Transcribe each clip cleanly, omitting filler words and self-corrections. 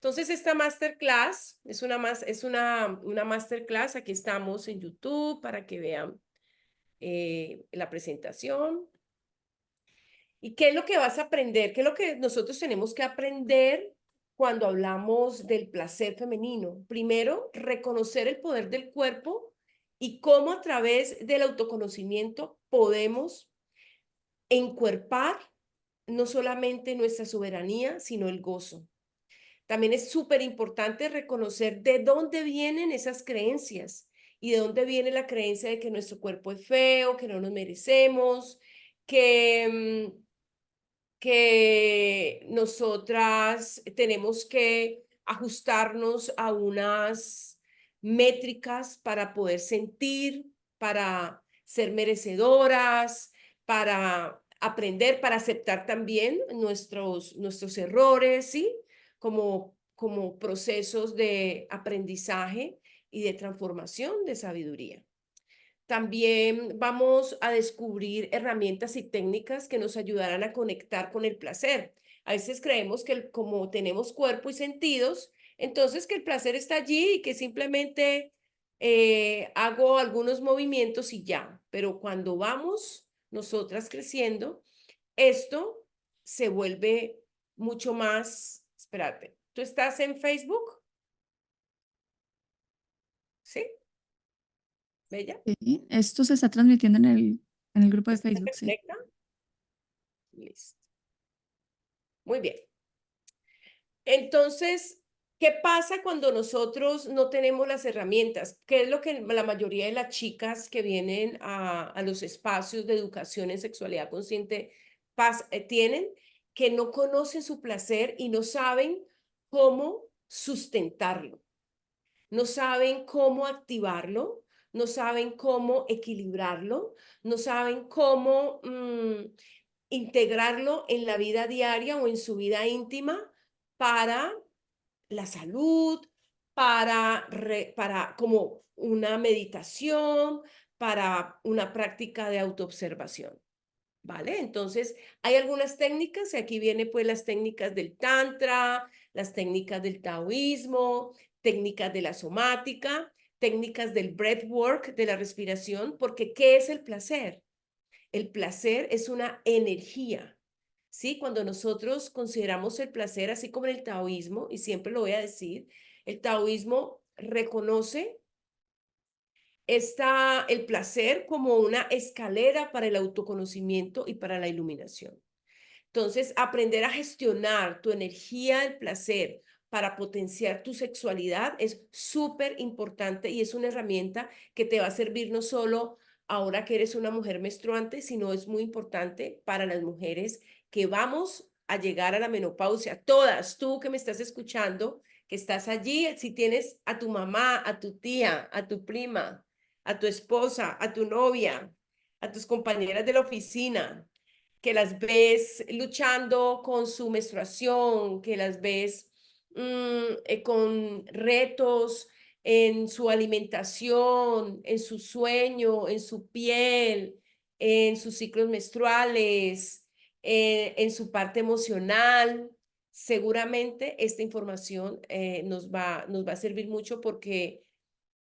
Entonces, esta masterclass es una masterclass. Aquí estamos en YouTube para que vean la presentación. ¿Y qué es lo que vas a aprender? ¿Qué es lo que nosotros tenemos que aprender cuando hablamos del placer femenino? Primero, reconocer el poder del cuerpo y cómo a través del autoconocimiento podemos encuerpar no solamente nuestra soberanía, sino el gozo. También es súper importante reconocer de dónde vienen esas creencias y de dónde viene la creencia de que nuestro cuerpo es feo, que no nos merecemos, que, que nosotras tenemos que ajustarnos a unas métricas para poder sentir, para ser merecedoras, para aprender, para aceptar también nuestros errores, ¿sí? Como procesos de aprendizaje y de transformación de sabiduría. También vamos a descubrir herramientas y técnicas que nos ayudarán a conectar con el placer. A veces creemos que como tenemos cuerpo y sentidos, entonces que el placer está allí y que simplemente hago algunos movimientos y ya. Pero cuando vamos nosotras creciendo, esto se vuelve mucho más. Espérate, ¿tú estás en Facebook? ¿Sí? ¿Bella? Sí, esto se está transmitiendo en el grupo de ¿Estás Facebook, en sí. Conecta? Listo. Muy bien. Entonces, ¿qué pasa cuando nosotros no tenemos las herramientas? ¿Qué es lo que la mayoría de las chicas que vienen a los espacios de educación en sexualidad consciente tienen? Que no conocen su placer y no saben cómo sustentarlo, no saben cómo activarlo, no saben cómo equilibrarlo, no saben cómo integrarlo en la vida diaria o en su vida íntima para la salud, para como una meditación, para una práctica de autoobservación, ¿vale? Entonces, hay algunas técnicas, y aquí viene pues las técnicas del tantra, las técnicas del taoísmo, técnicas de la somática, técnicas del breathwork, de la respiración, porque ¿qué es el placer? El placer es una energía, ¿sí? Cuando nosotros consideramos el placer, así como en el taoísmo, y siempre lo voy a decir, el taoísmo reconoce el placer como una escalera para el autoconocimiento y para la iluminación. Entonces, aprender a gestionar tu energía del placer para potenciar tu sexualidad es súper importante y es una herramienta que te va a servir no solo ahora que eres una mujer menstruante, sino es muy importante para las mujeres que vamos a llegar a la menopausia. Todas, tú que me estás escuchando, que estás allí, si tienes a tu mamá, a tu tía, a tu prima, a tu esposa, a tu novia, a tus compañeras de la oficina, que las ves luchando con su menstruación, que las ves con retos en su alimentación, en su sueño, en su piel, en sus ciclos menstruales, en su parte emocional. Seguramente esta información nos va a servir mucho porque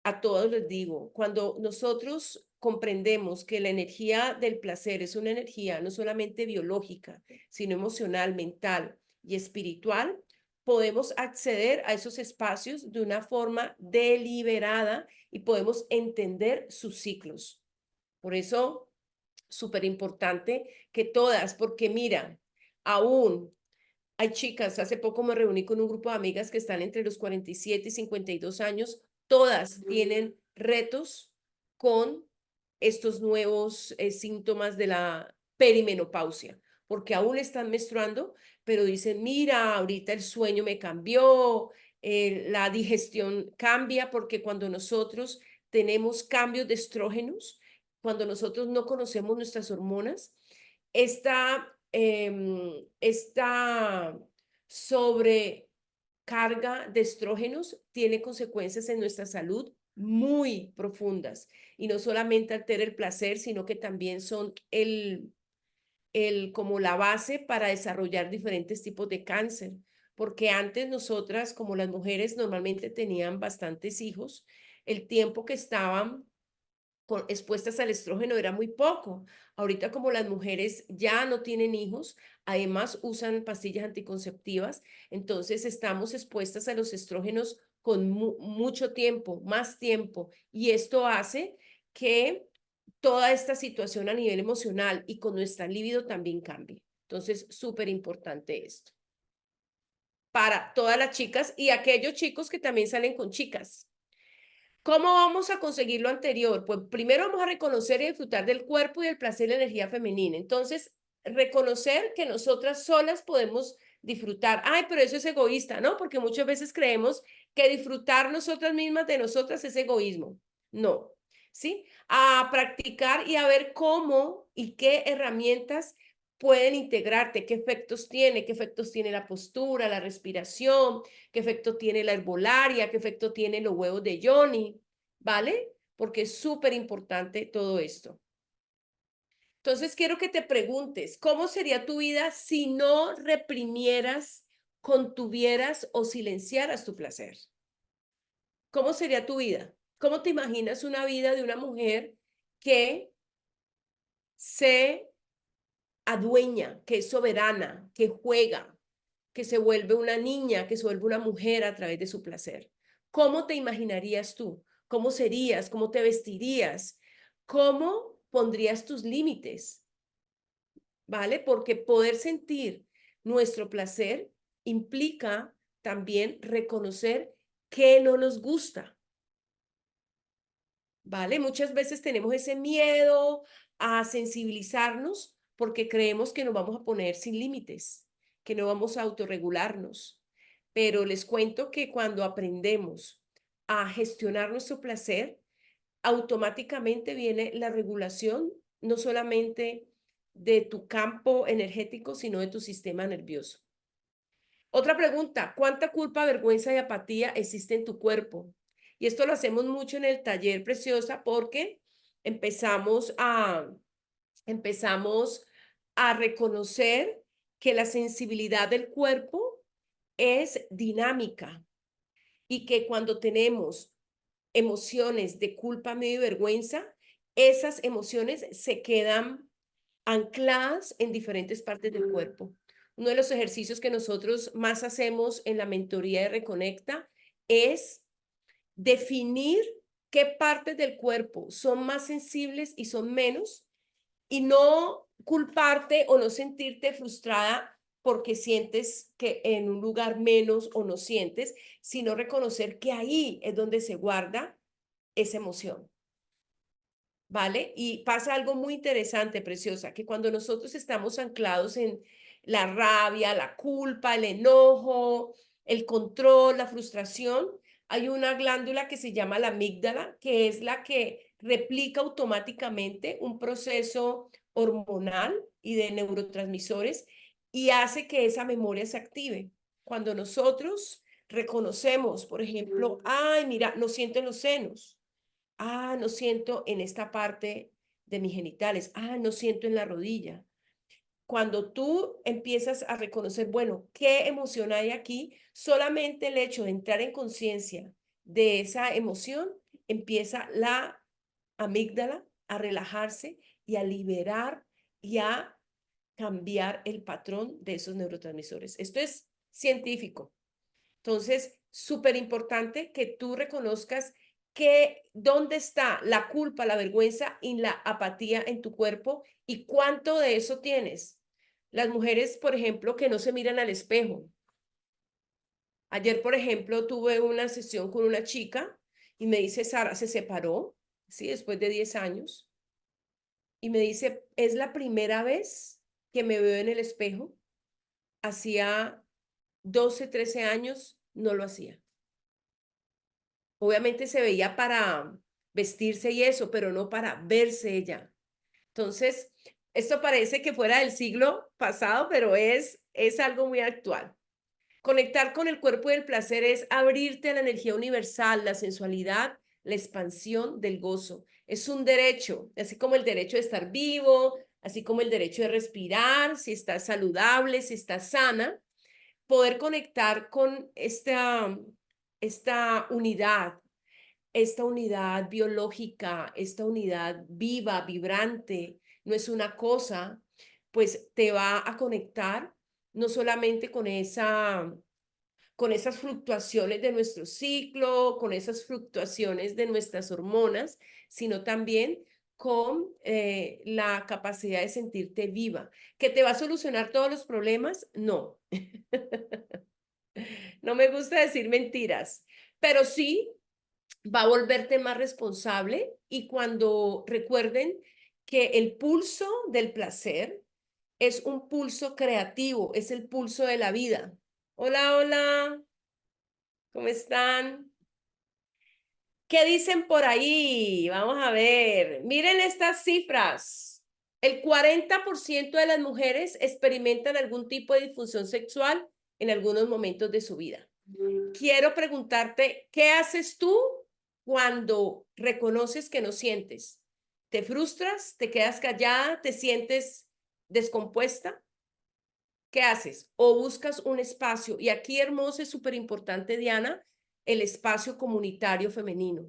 a todos les digo, cuando nosotros comprendemos que la energía del placer es una energía no solamente biológica, sino emocional, mental y espiritual, podemos acceder a esos espacios de una forma deliberada y podemos entender sus ciclos. Por eso, súper importante que todas, porque mira, aún hay chicas, hace poco me reuní con un grupo de amigas que están entre los 47 y 52 años, todas tienen retos con estos nuevos síntomas de la perimenopausia, porque aún están menstruando, pero dicen, mira, ahorita el sueño me cambió, la digestión cambia, porque cuando nosotros tenemos cambios de estrógenos, cuando nosotros no conocemos nuestras hormonas, esta sobrecarga de estrógenos tiene consecuencias en nuestra salud muy profundas y no solamente altera el placer, sino que también son como la base para desarrollar diferentes tipos de cáncer, porque antes nosotras, como las mujeres normalmente tenían bastantes hijos, el tiempo que estaban expuestas al estrógeno era muy poco. Ahorita como las mujeres ya no tienen hijos, además usan pastillas anticonceptivas, entonces estamos expuestas a los estrógenos con mucho tiempo, más tiempo, y esto hace que toda esta situación a nivel emocional y con nuestra libido también cambie. Entonces, súper importante esto. Para todas las chicas y aquellos chicos que también salen con chicas. ¿Cómo vamos a conseguir lo anterior? Pues primero vamos a reconocer y disfrutar del cuerpo y del placer y la energía femenina. Entonces, reconocer que nosotras solas podemos disfrutar. Ay, pero eso es egoísta, ¿no? Porque muchas veces creemos que disfrutar nosotras mismas de nosotras es egoísmo. No, ¿sí? A practicar y a ver cómo y qué herramientas pueden integrarte, qué efectos tiene la postura, la respiración, qué efecto tiene la herbolaria, qué efecto tiene los huevos de Johnny, ¿vale? Porque es súper importante todo esto. Entonces quiero que te preguntes, ¿cómo sería tu vida si no reprimieras, contuvieras o silenciaras tu placer? ¿Cómo sería tu vida? ¿Cómo te imaginas una vida de una mujer que se adueña, que es soberana, que juega, que se vuelve una niña, que se vuelve una mujer a través de su placer? ¿Cómo te imaginarías tú? ¿Cómo serías? ¿Cómo te vestirías? ¿Cómo pondrías tus límites? ¿Vale? Porque poder sentir nuestro placer implica también reconocer qué no nos gusta. ¿Vale? Muchas veces tenemos ese miedo a sensibilizarnos porque creemos que nos vamos a poner sin límites, que no vamos a autorregularnos. Pero les cuento que cuando aprendemos a gestionar nuestro placer, automáticamente viene la regulación, no solamente de tu campo energético, sino de tu sistema nervioso. Otra pregunta, ¿cuánta culpa, vergüenza y apatía existe en tu cuerpo? Y esto lo hacemos mucho en el taller Preciosa porque empezamos a, empezamos a reconocer que la sensibilidad del cuerpo es dinámica y que cuando tenemos emociones de culpa, miedo y vergüenza, esas emociones se quedan ancladas en diferentes partes del cuerpo. Uno de los ejercicios que nosotros más hacemos en la mentoría de Reconecta es definir qué partes del cuerpo son más sensibles y son menos, y no culparte o no sentirte frustrada porque sientes que en un lugar menos o no sientes, sino reconocer que ahí es donde se guarda esa emoción. ¿Vale? Y pasa algo muy interesante, Preciosa, que cuando nosotros estamos anclados en la rabia, la culpa, el enojo, el control, la frustración, hay una glándula que se llama la amígdala, que es la que replica automáticamente un proceso hormonal y de neurotransmisores y hace que esa memoria se active. Cuando nosotros reconocemos, por ejemplo, ay, mira, no siento en los senos. Ah, no siento en esta parte de mis genitales. Ah, no siento en la rodilla. Cuando tú empiezas a reconocer, bueno, ¿qué emoción hay aquí? Solamente el hecho de entrar en conciencia de esa emoción, empieza la amígdala a relajarse y a liberar y a cambiar el patrón de esos neurotransmisores. Esto es científico. Entonces, súper importante que tú reconozcas dónde está la culpa, la vergüenza y la apatía en tu cuerpo y cuánto de eso tienes. Las mujeres, por ejemplo, que no se miran al espejo. Ayer, por ejemplo, tuve una sesión con una chica y me dice, Sara, se separó, ¿sí? Después de 10 años. Y me dice, es la primera vez que me veo en el espejo. Hacía 12, 13 años, no lo hacía. Obviamente se veía para vestirse y eso, pero no para verse ella. Entonces, esto parece que fuera del siglo pasado, pero es algo muy actual. Conectar con el cuerpo y el placer es abrirte a la energía universal, la sensualidad, la expansión del gozo. Es un derecho, así como el derecho de estar vivo, así como el derecho de respirar, si estás saludable, si estás sana, poder conectar con esta unidad biológica, esta unidad viva, vibrante, no es una cosa, pues te va a conectar no solamente con esas fluctuaciones de nuestro ciclo, con esas fluctuaciones de nuestras hormonas, sino también con la capacidad de sentirte viva. ¿Que te va a solucionar todos los problemas? No. No me gusta decir mentiras, pero sí va a volverte más responsable y cuando recuerden que el pulso del placer es un pulso creativo, es el pulso de la vida. Hola, hola, ¿cómo están? ¿Qué dicen por ahí? Vamos a ver. Miren estas cifras. El 40% de las mujeres experimentan algún tipo de disfunción sexual en algunos momentos de su vida. Quiero preguntarte, ¿qué haces tú cuando reconoces que no sientes? ¿Te frustras? ¿Te quedas callada? ¿Te sientes descompuesta? ¿Qué haces? O buscas un espacio. Y aquí, hermoso, es súper importante, Diana, el espacio comunitario femenino.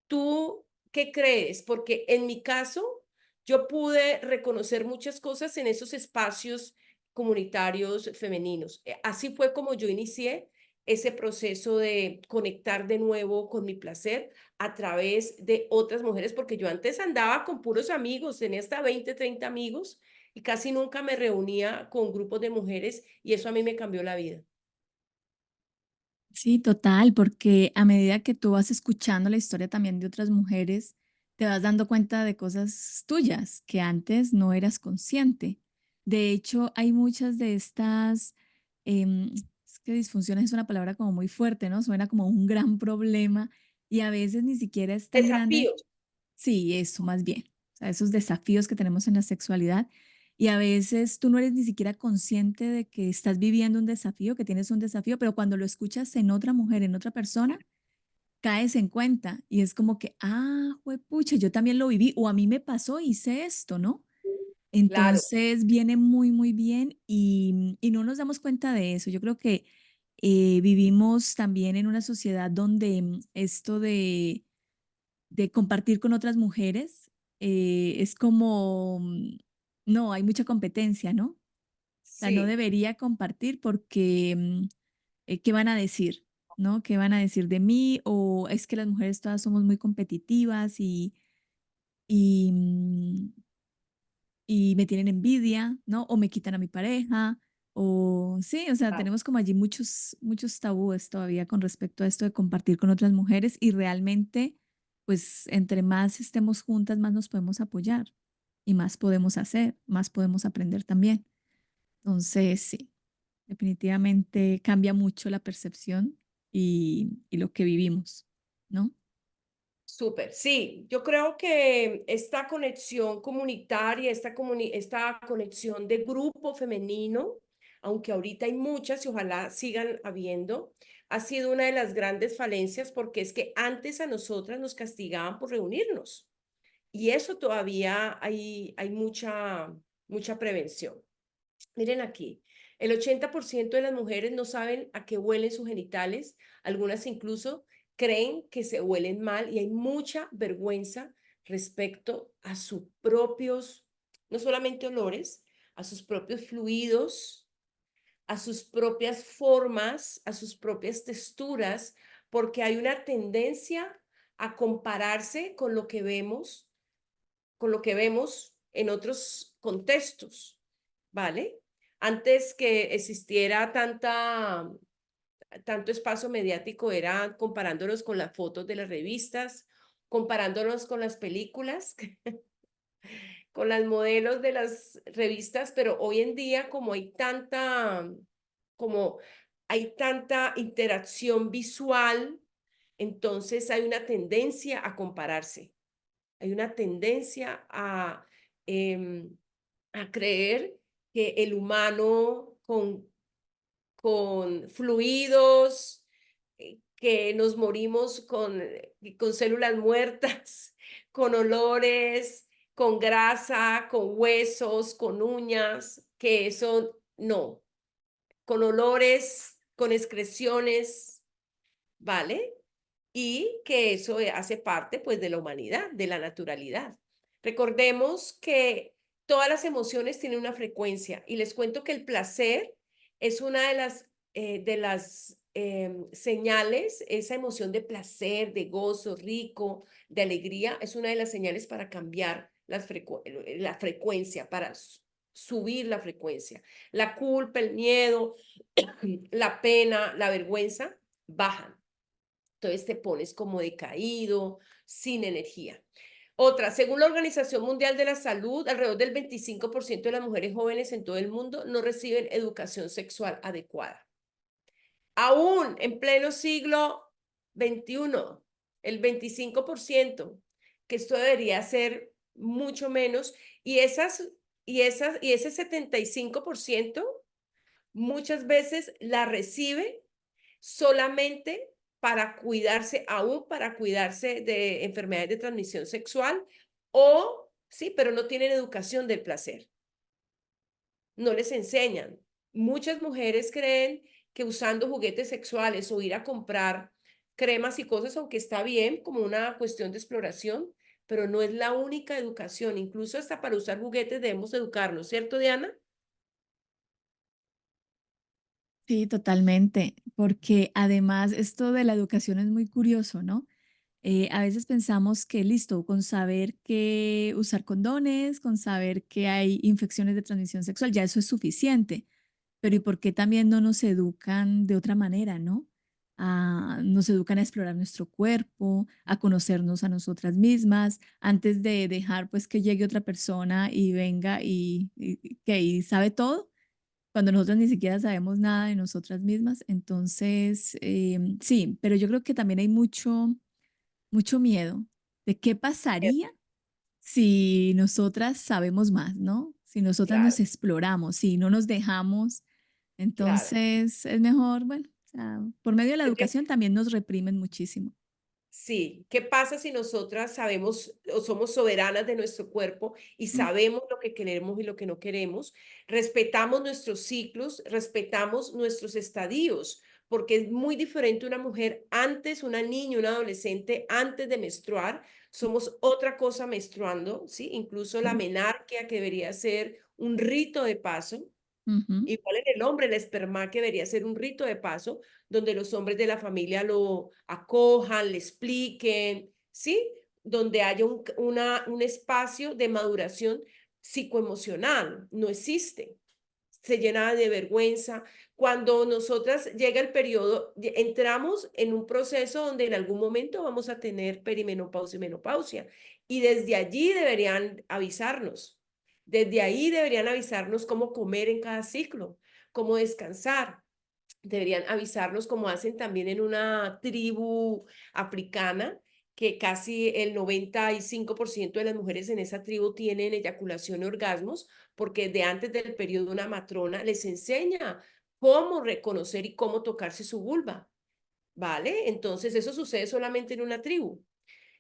¿Tú qué crees? Porque en mi caso, yo pude reconocer muchas cosas en esos espacios comunitarios femeninos. Así fue como yo inicié ese proceso de conectar de nuevo con mi placer a través de otras mujeres, porque yo antes andaba con puros amigos, tenía hasta 20, 30 amigos y casi nunca me reunía con grupos de mujeres y eso a mí me cambió la vida. Sí, total, porque a medida que tú vas escuchando la historia también de otras mujeres, te vas dando cuenta de cosas tuyas que antes no eras consciente. De hecho, hay muchas de estas, es que disfunciones es una palabra como muy fuerte, ¿no? Suena como un gran problema y a veces ni siquiera es tan grande. Desafíos, Sí, eso más bien. O sea, esos desafíos que tenemos en la sexualidad y a veces tú no eres ni siquiera consciente de que estás viviendo un desafío, que tienes un desafío, pero cuando lo escuchas en otra mujer, en otra persona, caes en cuenta y es como que, ah, pucha, yo también lo viví o a mí me pasó, hice esto, ¿no? claro, Entonces viene muy, muy bien y no nos damos cuenta de eso. Yo creo que vivimos también en una sociedad donde esto de compartir con otras mujeres, es como, no, hay mucha competencia, ¿no? O sea, no sí. debería compartir porque, ¿qué van a decir? ¿No? ¿Qué van a decir de mí? O es que las mujeres todas somos muy competitivas y, y me tienen envidia, ¿no? O me quitan a mi pareja, o sí, o sea, tenemos como allí muchos, muchos tabúes todavía con respecto a esto de compartir con otras mujeres y realmente, pues, entre más estemos juntas, más nos podemos apoyar y más podemos hacer, más podemos aprender también. Entonces, sí, definitivamente cambia mucho la percepción y lo que vivimos, ¿no? Súper, sí, yo creo que esta conexión comunitaria, esta conexión de grupo femenino, aunque ahorita hay muchas y ojalá sigan habiendo, ha sido una de las grandes falencias porque es que antes a nosotras nos castigaban por reunirnos y eso todavía hay mucha prevención. Miren aquí, el 80% de las mujeres no saben a qué huelen sus genitales, algunas incluso creen que se huelen mal y hay mucha vergüenza respecto a sus propios, no solamente olores, a sus propios fluidos, a sus propias formas, a sus propias texturas, porque hay una tendencia a compararse con lo que vemos en otros contextos, ¿vale? Antes que existiera tanto espacio mediático, era comparándonos con las fotos de las revistas, comparándonos con las películas, con las modelos de las revistas, pero hoy en día como hay tanta interacción visual, entonces hay una tendencia a compararse. Hay una tendencia em, a creer que el humano con fluidos, que nos morimos con células muertas, con olores, con grasa, con huesos, con uñas, que eso no. con olores, con excreciones, ¿vale? Y que eso hace parte, pues, de la humanidad, de la naturalidad. Recordemos que todas las emociones tienen una frecuencia y les cuento que el placer es una de las señales, esa emoción de placer, de gozo rico, de alegría, es una de las señales para cambiar la frecuencia, para subir la frecuencia. La culpa, el miedo, la pena, la vergüenza bajan. Entonces te pones como decaído, sin energía. Otra, según la Organización Mundial de la Salud, alrededor del 25% de las mujeres jóvenes en todo el mundo no reciben educación sexual adecuada. Aún en pleno siglo XXI, el 25%, que esto debería ser mucho menos, y ese 75% muchas veces la recibe solamente para cuidarse, aún para cuidarse de enfermedades de transmisión sexual, o sí, pero no tienen educación del placer, no les enseñan. Muchas mujeres creen que usando juguetes sexuales o ir a comprar cremas y cosas, aunque está bien como una cuestión de exploración, pero no es la única educación. Incluso hasta para usar juguetes debemos educarnos, ¿cierto, Diana? Sí, totalmente, porque además esto de la educación es muy curioso, ¿no? A veces pensamos que listo, con saber que usar condones, con saber que hay infecciones de transmisión sexual, ya eso es suficiente. Pero ¿y por qué también no nos educan de otra manera, no? Nos educan a explorar nuestro cuerpo, a conocernos a nosotras mismas, antes de dejar pues que llegue otra persona y venga y sabe todo, cuando nosotros ni siquiera sabemos nada de nosotras mismas. Entonces, sí, pero yo creo que también hay mucho miedo de qué pasaría si nosotras sabemos más, ¿no? Si nosotras nos Claro, exploramos, si no nos dejamos, claro. entonces es mejor, bueno, o sea, por medio de la educación también nos reprimen muchísimo. Sí, ¿qué pasa si nosotras sabemos o somos soberanas de nuestro cuerpo y sabemos lo que queremos y lo que no queremos? Respetamos nuestros ciclos, respetamos nuestros estadios, porque es muy diferente una mujer antes, una niña, una adolescente antes de menstruar. Somos otra cosa menstruando, ¿sí? Incluso la Mm, menarquia, que debería ser un rito de paso. ujú, Igual en el hombre, el esperma que debería ser un rito de paso, donde los hombres de la familia lo acojan, le expliquen, ¿sí? Donde haya un espacio de maduración psicoemocional. No existe. Se llena de vergüenza. Cuando nosotras llega el periodo, entramos en un proceso donde en algún momento vamos a tener perimenopausia y menopausia. Y desde allí deberían avisarnos. Desde ahí deberían avisarnos cómo comer en cada ciclo, cómo descansar. Deberían avisarnos como hacen también en una tribu africana, que casi el 95% de las mujeres en esa tribu tienen eyaculación y orgasmos, porque de antes del periodo una matrona les enseña cómo reconocer y cómo tocarse su vulva, ¿vale? Entonces eso sucede solamente en una tribu.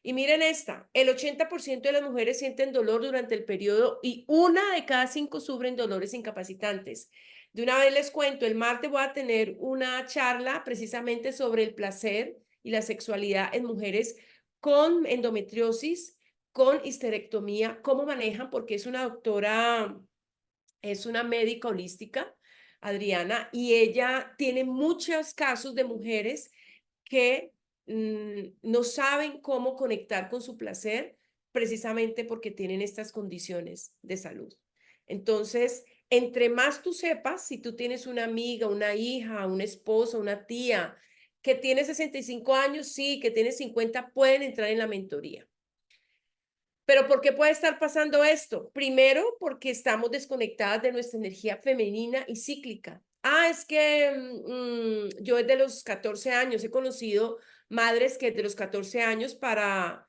Y miren esta, el 80% de las mujeres sienten dolor durante el periodo y una de cada cinco sufren dolores incapacitantes. De una vez les cuento, el martes voy a tener una charla precisamente sobre el placer y la sexualidad en mujeres con endometriosis, con histerectomía, cómo manejan, porque es una doctora, es una médica holística, Adriana, y ella tiene muchos casos de mujeres que no saben cómo conectar con su placer precisamente porque tienen estas condiciones de salud. Entonces, entre más tú sepas, si tú tienes una amiga, una hija, una esposa, una tía que tiene 65 años, sí, que tiene 50, pueden entrar en la mentoría. Pero ¿por qué puede estar pasando esto? Primero, porque estamos desconectadas de nuestra energía femenina y cíclica. Es que yo desde los 14 años he conocido madres que desde los 14 años para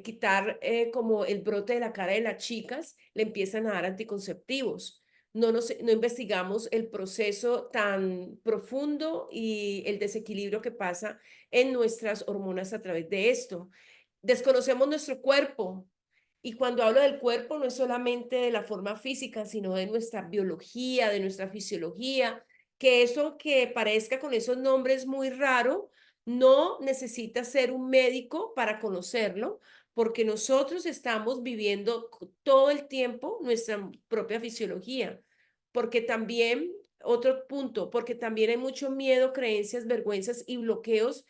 quitar como el brote de la cara de las chicas, le empiezan a dar anticonceptivos. No investigamos el proceso tan profundo y el desequilibrio que pasa en nuestras hormonas a través de esto. Desconocemos nuestro cuerpo, y cuando hablo del cuerpo, no es solamente de la forma física, sino de nuestra biología, de nuestra fisiología. que eso que parezca con esos nombres muy raro, no necesita ser un médico para conocerlo, porque nosotros estamos viviendo todo el tiempo nuestra propia fisiología, porque también, otro punto, porque también hay mucho miedo, creencias, vergüenzas y bloqueos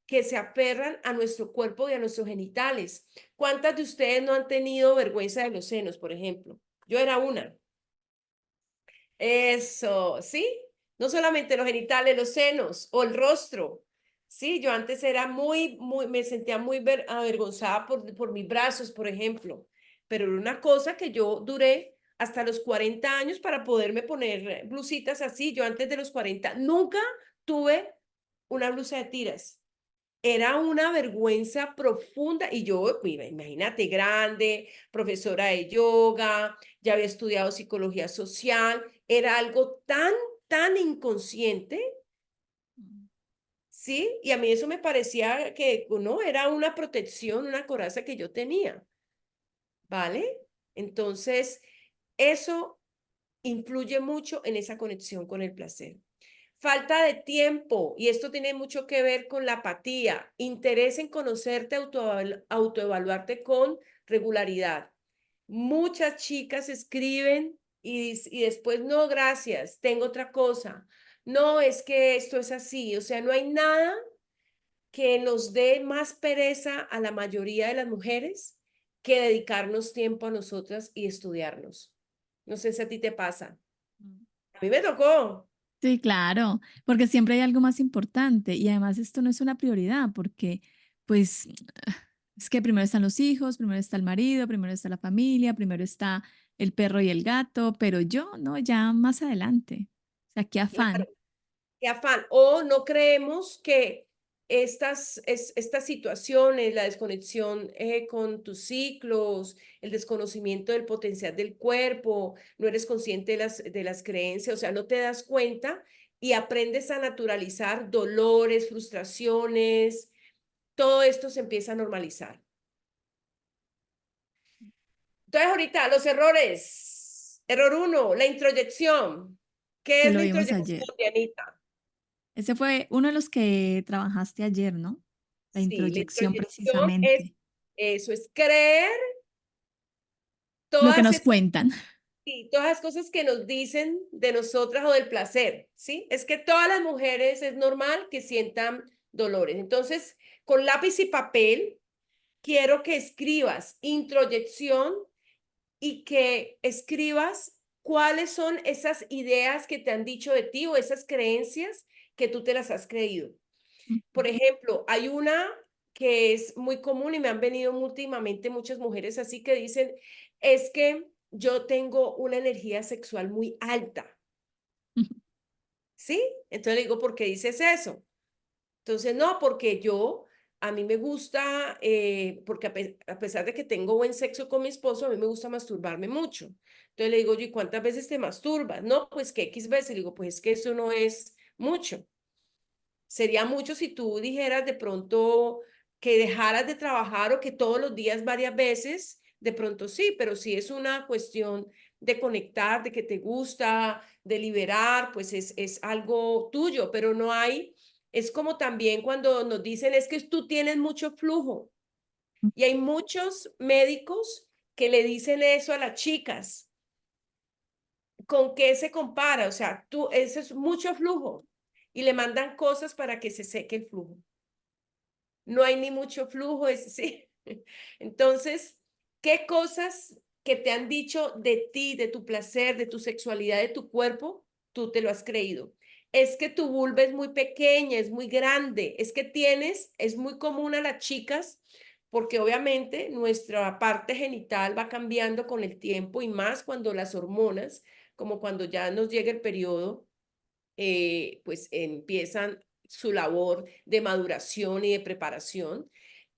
que se aferran a nuestro cuerpo y a nuestros genitales. ¿Cuántas de ustedes no han tenido vergüenza de los senos, por ejemplo? Yo era una. Eso, ¿sí? No solamente los genitales, los senos o el rostro. Sí, yo antes era me sentía muy avergonzada por mis brazos, por ejemplo. Pero era una cosa que yo duré hasta los 40 años para poderme poner blusitas así. Yo antes de los 40 nunca tuve una blusa de tiras. Era una vergüenza profunda y yo, mira, imagínate, grande, profesora de yoga, ya había estudiado psicología social, era algo tan inconsciente, ¿sí? Y a mí eso me parecía que, no, era una protección, una coraza que yo tenía, ¿vale? Entonces, eso influye mucho en esa conexión con el placer. Falta de tiempo, y esto tiene mucho que ver con la apatía, interés en conocerte, autoevaluarte con regularidad. Muchas chicas escriben y después, no, gracias, tengo otra cosa. No, es que esto es así, o sea, no hay nada que nos dé más pereza a la mayoría de las mujeres que dedicarnos tiempo a nosotras y estudiarnos. No sé si a ti te pasa. A mí me tocó. Sí, claro, porque siempre hay algo más importante y además esto no es una prioridad porque pues es que primero están los hijos, primero está el marido, primero está la familia, primero está el perro y el gato, pero yo no, ya más adelante. O sea, qué afán. Qué afán. O no creemos que estas situaciones, la desconexión con tus ciclos, el desconocimiento del potencial del cuerpo, no eres consciente de las creencias, o sea, no te das cuenta y aprendes a naturalizar dolores, frustraciones, todo esto se empieza a normalizar. Entonces, ahorita, los errores. Error uno, la introyección. ¿Qué Que es lo la vimos introyección, ayer. Dianita? Ese fue uno de los que trabajaste ayer, ¿no? La Sí, la introyección introyección es precisamente. eso, es creer Lo que todas nos esas, cuentan. sí, todas las cosas que nos dicen de nosotras o del placer, ¿sí? Es que todas las mujeres es normal que sientan dolores. Entonces, con lápiz y papel, quiero que escribas introyección y que escribas cuáles son esas ideas que te han dicho de ti o esas creencias que tú te las has creído. Por ejemplo, hay una que es muy común y me han venido últimamente muchas mujeres así que dicen, es que yo tengo una energía sexual muy alta, ¿sí? Entonces le digo, ¿por qué dices eso? Entonces, no, porque a mí me gusta, porque a pesar de que tengo buen sexo con mi esposo, a mí me gusta masturbarme mucho. Entonces le digo, yo, ¿y cuántas veces te masturbas? No, pues que X veces. Le digo, pues es que eso no es mucho. Sería mucho si tú dijeras de pronto que dejaras de trabajar o que todos los días varias veces, de pronto sí, pero si es una cuestión de conectar, de que te gusta, de liberar, pues es algo tuyo, pero no hay, es como también cuando nos dicen es que tú tienes mucho flujo y hay muchos médicos que le dicen eso a las chicas. ¿Con qué se compara? O sea, eso es mucho flujo y le mandan cosas para que se seque el flujo. No hay ni mucho flujo, es sí. Entonces, ¿qué cosas que te han dicho de ti, de tu placer, de tu sexualidad, de tu cuerpo, tú te lo has creído? Es que tu vulva es muy pequeña, es muy grande, es que es muy común a las chicas, porque obviamente nuestra parte genital va cambiando con el tiempo y más cuando las hormonas, como cuando ya nos llega el periodo, pues empiezan su labor de maduración y de preparación.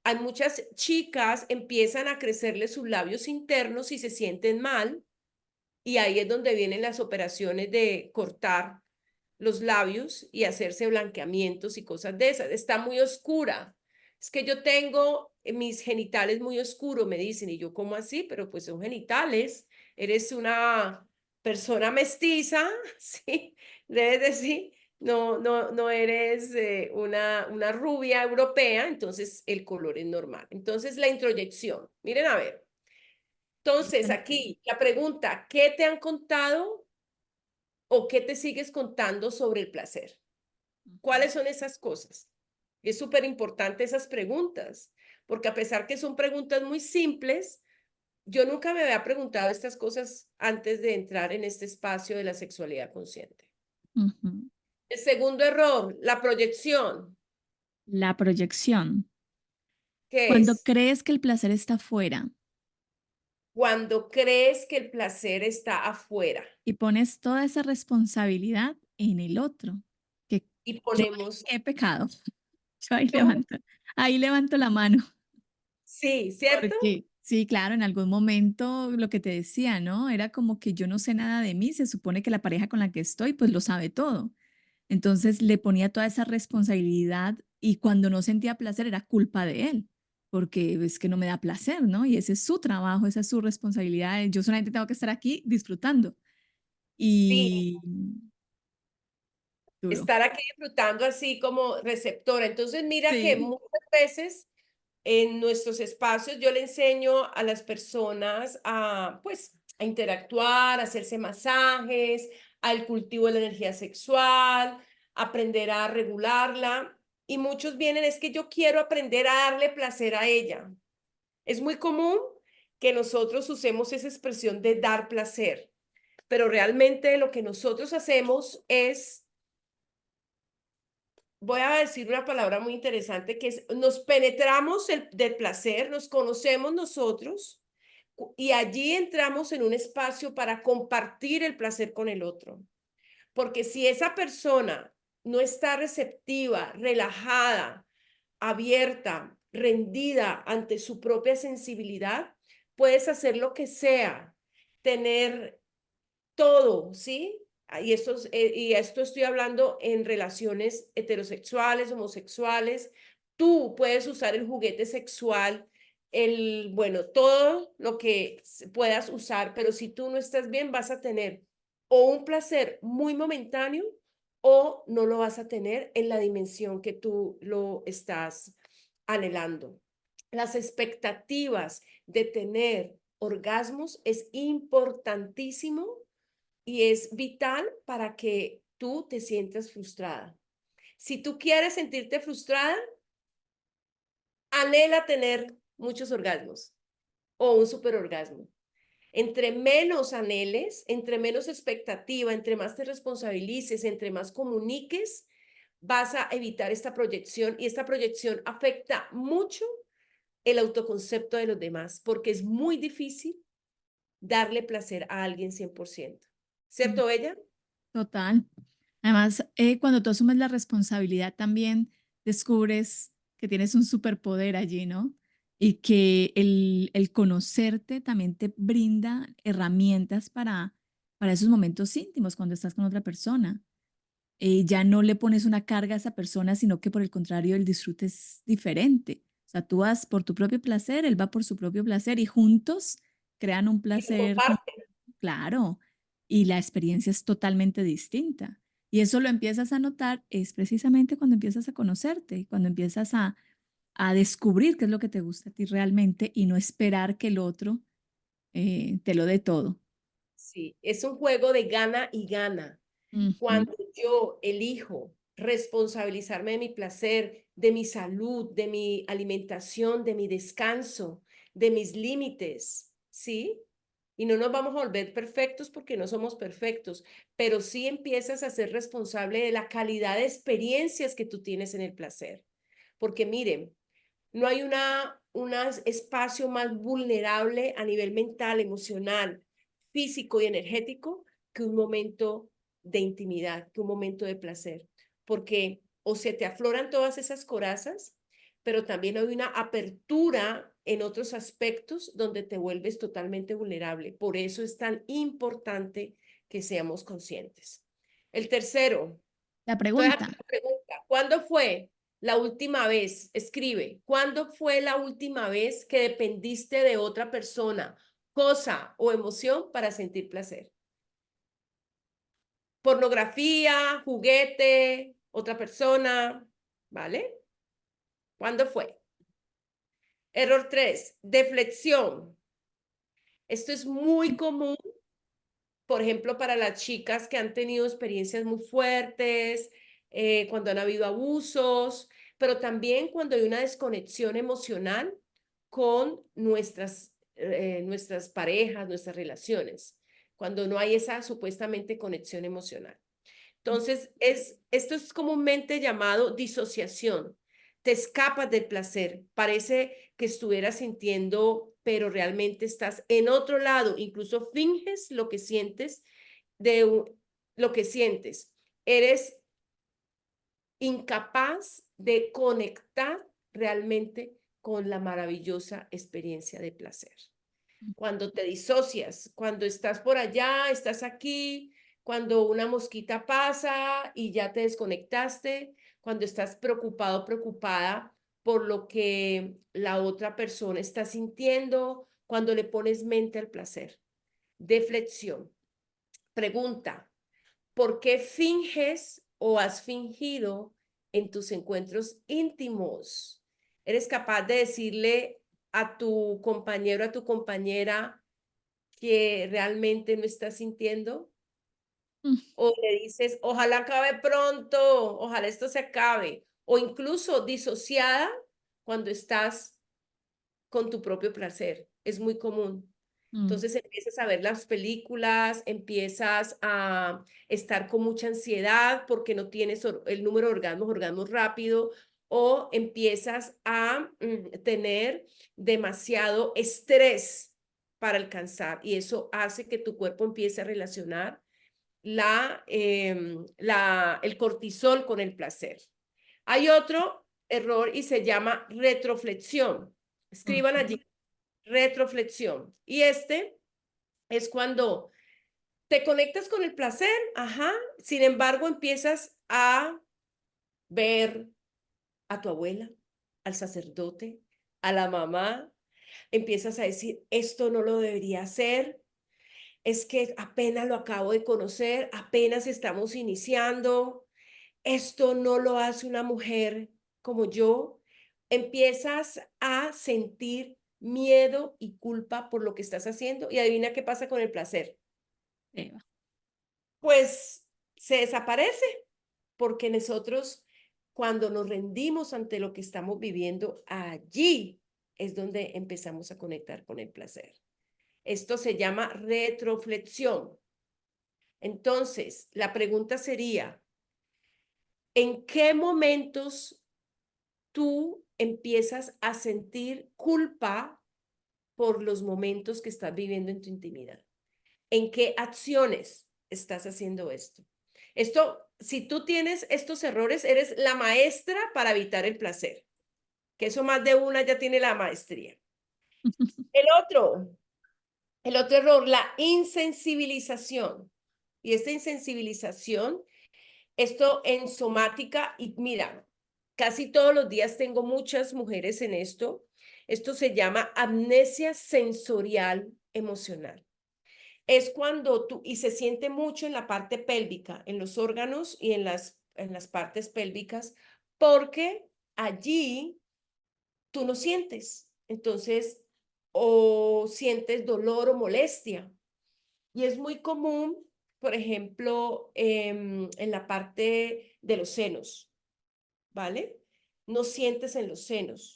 Hay muchas chicas empiezan a crecerle sus labios internos y se sienten mal y ahí es donde vienen las operaciones de cortar los labios y hacerse blanqueamientos y cosas de esas. Está muy oscura. Es que yo tengo mis genitales muy oscuros, me dicen, y yo, ¿cómo así? Pero pues son genitales. Eres una persona mestiza, ¿sí? debes decir, no eres una rubia europea, entonces el color es normal. Entonces la introyección, miren a ver. Entonces aquí la pregunta, ¿qué te han contado o qué te sigues contando sobre el placer? ¿Cuáles son esas cosas? Es súper importante esas preguntas, porque a pesar que son preguntas muy simples, yo nunca me había preguntado estas cosas antes de entrar en este espacio de la sexualidad consciente. Ujú. El segundo error, la proyección. La proyección. ¿Qué Cuando es? crees que el placer está afuera Cuando crees que el placer está afuera y pones toda esa responsabilidad en el otro, que y yo ponemos, he pecado, ¿cómo? ahí levanto la mano, Sí, ¿cierto? porque sí, claro, en algún momento lo que te decía, ¿no? Era como que yo no sé nada de mí, se supone que la pareja con la que estoy, pues lo sabe todo. Entonces le ponía toda esa responsabilidad y cuando no sentía placer era culpa de él, porque es que no me da placer, ¿no? Y ese es su trabajo, esa es su responsabilidad. Yo solamente tengo que estar aquí disfrutando. Sí, Y duro. estar aquí disfrutando así como receptora. Entonces, mira que Sí. muchas veces en nuestros espacios yo le enseño a las personas a, pues, a interactuar, a hacerse masajes, al cultivo de la energía sexual, aprender a regularla. Y muchos vienen, es que yo quiero aprender a darle placer a ella. Es muy común que nosotros usemos esa expresión de dar placer, pero realmente lo que nosotros hacemos es, voy a decir una palabra muy interesante, que es, nos penetramos del placer, nos conocemos nosotros y allí entramos en un espacio para compartir el placer con el otro. Porque si esa persona no está receptiva, relajada, abierta, rendida ante su propia sensibilidad, puedes hacer lo que sea, tener todo, ¿sí? Y esto estoy hablando en relaciones heterosexuales, homosexuales. Tú puedes usar el juguete sexual, bueno, todo lo que puedas usar, pero si tú no estás bien, vas a tener o un placer muy momentáneo o no lo vas a tener en la dimensión que tú lo estás anhelando. Las expectativas de tener orgasmos es importantísimo y es vital para que tú te sientas frustrada. Si tú quieres sentirte frustrada, anhela tener muchos orgasmos o un superorgasmo. Entre menos anheles, entre menos expectativa, entre más te responsabilices, entre más comuniques, vas a evitar esta proyección y esta proyección afecta mucho el autoconcepto de los demás porque es muy difícil darle placer a alguien 100%. Mm, ¿Cierto, Bella? total. Además, cuando tú asumes la responsabilidad también descubres que tienes un superpoder allí, ¿no? Y que el conocerte también te brinda herramientas para esos momentos íntimos cuando estás con otra persona. Ya no le pones una carga a esa persona, sino que por el contrario, el disfrute es diferente. O sea, tú vas por tu propio placer, él va por su propio placer y juntos crean un Y lo placer, comparten. claro, y la experiencia es totalmente distinta. Y eso lo empiezas a notar es precisamente cuando empiezas a conocerte, cuando empiezas a descubrir qué es lo que te gusta a ti realmente y no esperar que el otro te lo dé todo. Sí, es un juego de gana y gana. Ujú. Cuando yo elijo responsabilizarme de mi placer, de mi salud, de mi alimentación, de mi descanso, de mis límites, ¿sí? Y no nos vamos a volver perfectos porque no somos perfectos, pero sí empiezas a ser responsable de la calidad de experiencias que tú tienes en el placer. Porque miren, no hay un espacio más vulnerable a nivel mental, emocional, físico y energético que un momento de intimidad, que un momento de placer, porque o se te afloran todas esas corazas, pero también hay una apertura en otros aspectos donde te vuelves totalmente vulnerable. Por eso es tan importante que seamos conscientes. El tercero, La entonces, pregunta. aquí la pregunta, ¿cuándo fue la última vez? Escribe, ¿cuándo fue la última vez que dependiste de otra persona, cosa o emoción para sentir placer? Pornografía, juguete, otra persona, ¿vale? ¿Cuándo fue? Error 3, deflexión. Esto es muy común, por ejemplo, para las chicas que han tenido experiencias muy fuertes, cuando han habido abusos, pero también cuando hay una desconexión emocional con nuestras parejas, nuestras relaciones, cuando no hay esa supuestamente conexión emocional. Entonces, esto es comúnmente llamado disociación. Te escapas del placer. Parece que estuvieras sintiendo, pero realmente estás en otro lado. Incluso finges lo que sientes lo que sientes. Eres incapaz de conectar realmente con la maravillosa experiencia de placer. Cuando te disocias, cuando estás por allá, estás aquí, cuando una mosquita pasa y ya te desconectaste, cuando estás preocupado, preocupada por lo que la otra persona está sintiendo, cuando le pones mente al placer. Deflexión. Pregunta, ¿por qué finges o has fingido en tus encuentros íntimos? ¿Eres capaz de decirle a tu compañero, a tu compañera, que realmente no estás sintiendo? Mm, O le dices, ojalá acabe pronto, ojalá esto se acabe. O incluso disociada cuando estás con tu propio placer. Es muy común. mm. Entonces empiezas a ver las películas, empiezas a estar con mucha ansiedad porque no tienes el número de orgasmos rápido, o empiezas a tener demasiado estrés para alcanzar, y eso hace que tu cuerpo empiece a relacionar el cortisol con el placer. Hay otro error y se llama retroflexión. Escriban Ujú, allí, retroflexión. Y este es cuando te conectas con el placer, ajá, sin embargo empiezas a ver a tu abuela, al sacerdote, a la mamá, empiezas a decir, esto no lo debería hacer, es que apenas lo acabo de conocer, apenas estamos iniciando, esto no lo hace una mujer como yo. Empiezas a sentir miedo y culpa por lo que estás haciendo, y adivina qué pasa con el placer. Eva. Pues se desaparece, porque nosotros, cuando nos rendimos ante lo que estamos viviendo, allí es donde empezamos a conectar con el placer. Esto se llama retroflexión. Entonces, la pregunta sería, ¿en qué momentos tú empiezas a sentir culpa por los momentos que estás viviendo en tu intimidad? ¿En qué acciones estás haciendo esto? Si tú tienes estos errores, eres la maestra para evitar el placer, que eso más de una ya tiene la maestría. El otro, el otro error, la insensibilización. Y esta insensibilización, esto en somática, y mira, casi todos los días tengo muchas mujeres en esto. Esto se llama amnesia sensorial emocional. Es cuando y se siente mucho en la parte pélvica, en los órganos y en las partes pélvicas, porque allí tú no sientes. Entonces, o sientes dolor o molestia. Y es muy común, por ejemplo, en la parte de los senos, ¿vale? No sientes en los senos.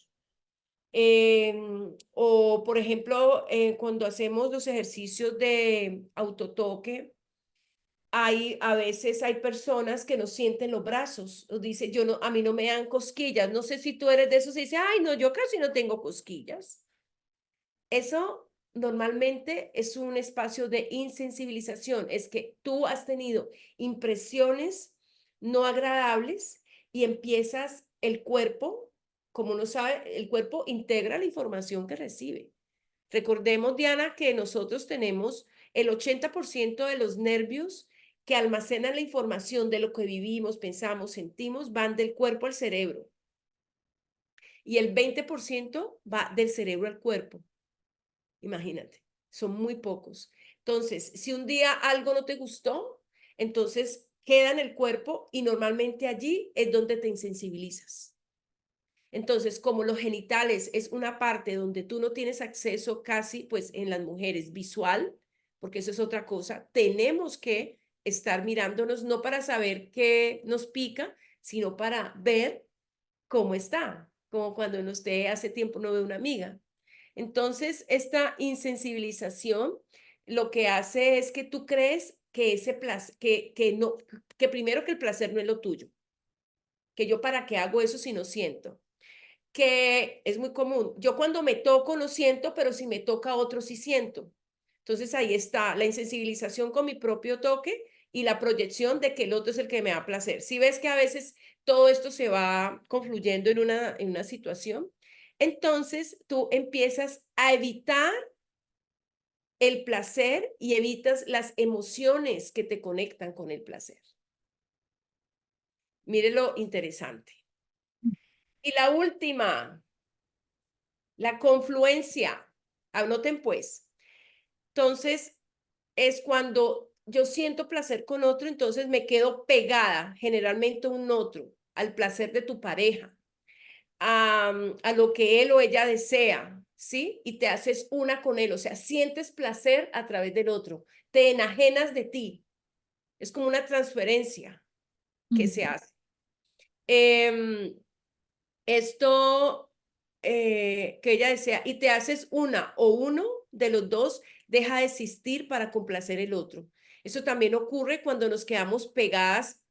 O, por ejemplo, cuando hacemos los ejercicios de autotoque, a veces hay personas que no sienten los brazos, o dice, yo no, a mí no me dan cosquillas, no sé si tú eres de esos y dice, ay, no, yo casi no tengo cosquillas. Eso normalmente es un espacio de insensibilización, es que tú has tenido impresiones no agradables y empiezas el cuerpo, como uno sabe, el cuerpo integra la información que recibe. Recordemos, Diana, que nosotros tenemos el 80% de los nervios que almacenan la información de lo que vivimos, pensamos, sentimos, van del cuerpo al cerebro. Y el 20% va del cerebro al cuerpo. Imagínate, son muy pocos. Entonces, si un día algo no te gustó, Entonces queda en el cuerpo y normalmente allí es donde te insensibilizas. Entonces, como los genitales es una parte donde tú no tienes acceso casi, pues en las mujeres visual, porque eso es otra cosa, tenemos que estar mirándonos no para saber qué nos pica, sino para ver cómo está, como cuando usted hace tiempo no ve una amiga. Entonces, esta insensibilización lo que hace es que tú crees que ese placer, que no, que primero que el placer no es lo tuyo, que yo para qué hago eso si no siento, que es muy común. Yo cuando me toco no siento, pero si me toca a otro sí siento. Entonces ahí está la insensibilización con mi propio toque y la proyección de que el otro es el que me da placer. Si ves que a veces todo esto se va confluyendo en una situación, entonces tú empiezas a evitar el placer y evitas las emociones que te conectan con el placer. Mire lo interesante. Y la última, la confluencia. Anoten pues. Entonces, es cuando yo siento placer con otro, entonces me quedo pegada generalmente a un otro, al placer de tu pareja, a lo que él o ella desea, ¿sí? Y te haces una con él, o sea, sientes placer a través del otro, te enajenas de ti. Es como una transferencia que se Ujú. hace. Em, esto que ella desea y te haces una o uno de los dos deja de existir para complacer el otro. Eso también ocurre cuando nos quedamos pegadas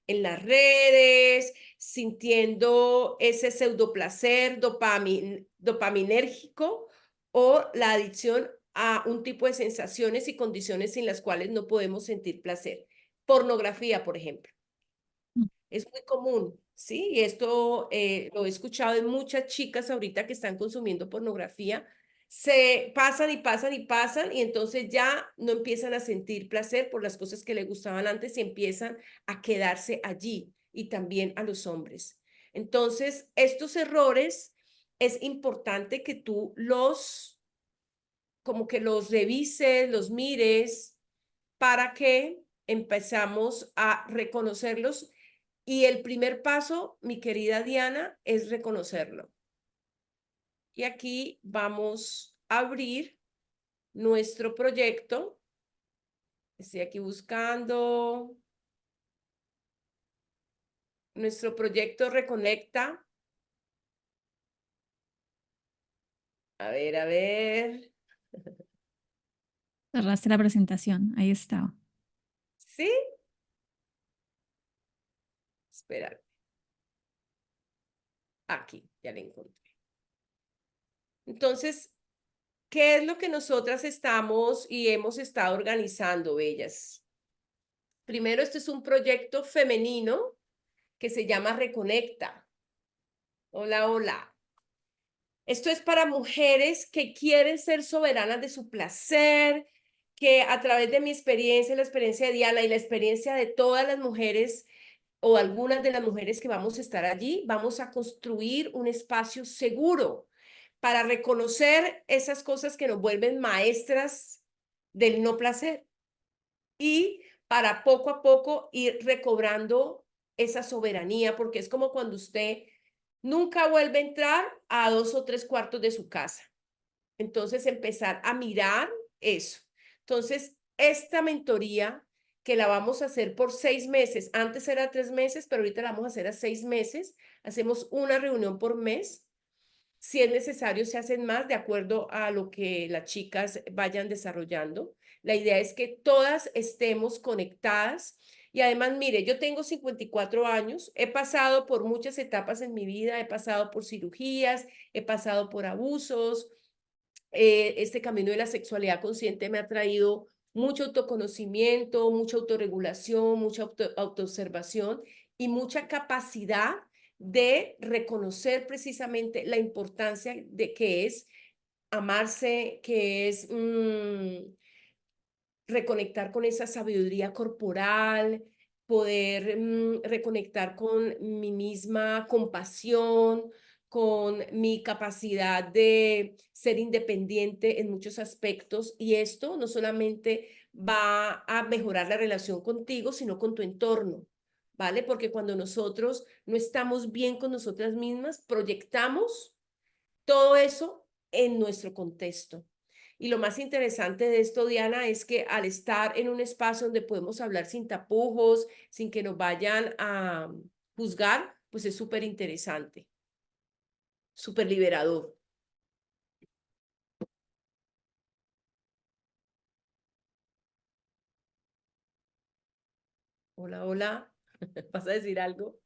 en las redes, sintiendo ese pseudoplacer dopaminérgico o la adicción a un tipo de sensaciones y condiciones sin las cuales no podemos sentir placer. Pornografía, por ejemplo. Es muy común, ¿sí? Y esto lo he escuchado de muchas chicas ahorita que están consumiendo pornografía. Se pasan y pasan y pasan y entonces ya no empiezan a sentir placer por las cosas que le gustaban antes y empiezan a quedarse allí y también a los hombres. Entonces, estos errores es importante que tú como que los revises, los mires para que empezamos a reconocerlos y el primer paso, mi querida Diana, es reconocerlo. Y aquí vamos a abrir nuestro proyecto. Estoy aquí buscando nuestro proyecto Reconecta. A ver, a ver. Cerraste la presentación, ahí estaba. ¿Sí? Espera, aquí, ya la encontré. Entonces, ¿qué es lo que nosotras estamos y hemos estado organizando, bellas? Primero, este es un proyecto femenino que se llama Reconecta. Hola, hola. Esto es para mujeres que quieren ser soberanas de su placer, que a través de mi experiencia, la experiencia de Diana y la experiencia de todas las mujeres o algunas de las mujeres que vamos a estar allí, vamos a construir un espacio seguro para reconocer esas cosas que nos vuelven maestras del no placer y para poco a poco ir recobrando esa soberanía, porque es como cuando usted nunca vuelve a entrar a 2 o 3 cuartos de su casa. Entonces, empezar a mirar eso. Entonces, esta mentoría que la vamos a hacer por 6 meses, antes era 3 meses, pero ahorita la vamos a hacer a 6 meses. Hacemos una reunión por mes. Si es necesario, se hacen más de acuerdo a lo que las chicas vayan desarrollando. La idea es que todas estemos conectadas. Y además, mire, yo tengo 54 años, he pasado por muchas etapas en mi vida, he pasado por cirugías, he pasado por abusos. Este camino de la sexualidad consciente me ha traído mucho autoconocimiento, mucha autorregulación, mucha autoobservación y mucha capacidad de reconocer precisamente la importancia de que es amarse, que es reconectar con esa sabiduría corporal, poder reconectar con mi misma compasión, con mi capacidad de ser independiente en muchos aspectos. Y esto no solamente va a mejorar la relación contigo, sino con tu entorno, ¿vale? Porque cuando nosotros no estamos bien con nosotras mismas, proyectamos todo eso en nuestro contexto. Y lo más interesante de esto, Diana, es que al estar en un espacio donde podemos hablar sin tapujos, sin que nos vayan a juzgar, pues es súper interesante, súper liberador. Hola, hola. ¿Vas a decir algo?